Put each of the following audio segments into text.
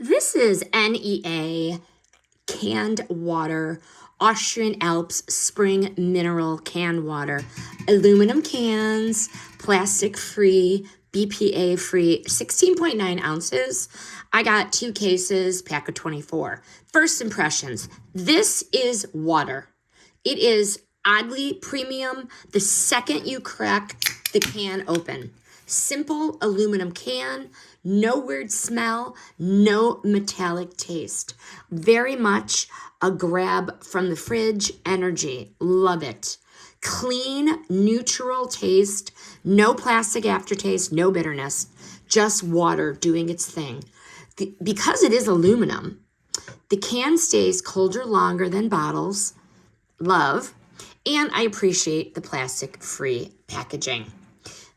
This is NEA canned water, Austrian Alps spring mineral canned water, aluminum cans, plastic free, BPA free, 16.9 ounces. I got 2 cases, pack of 24. First impressions, this is water. It is oddly premium the second you crack the can open. Simple aluminum can, no weird smell, no metallic taste. Very much a grab from the fridge energy. Love it. Clean, neutral taste, no plastic aftertaste, no bitterness, just water doing its thing. Because it is aluminum, the can stays colder longer than bottles. Love. And I appreciate the plastic-free packaging.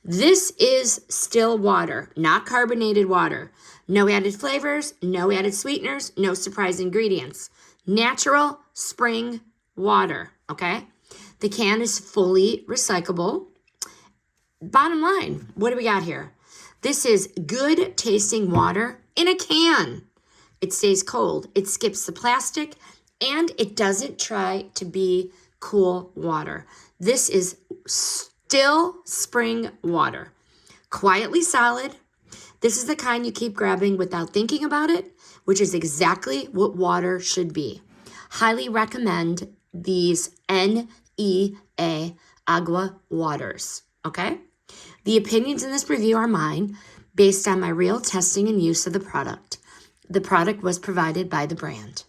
This is still water, not carbonated water. No added flavors, no added sweeteners, no surprise ingredients. Natural spring water, okay? The can is fully recyclable. Bottom line, what do we got here? This is good tasting water in a can. It stays cold, it skips the plastic, and it doesn't try to be cool water. This is still spring water. Quietly solid. This is the kind you keep grabbing without thinking about it, which is exactly what water should be. Highly recommend these NEA Agua waters, okay? The opinions in this review are mine based on my real testing and use of the product. The product was provided by the brand.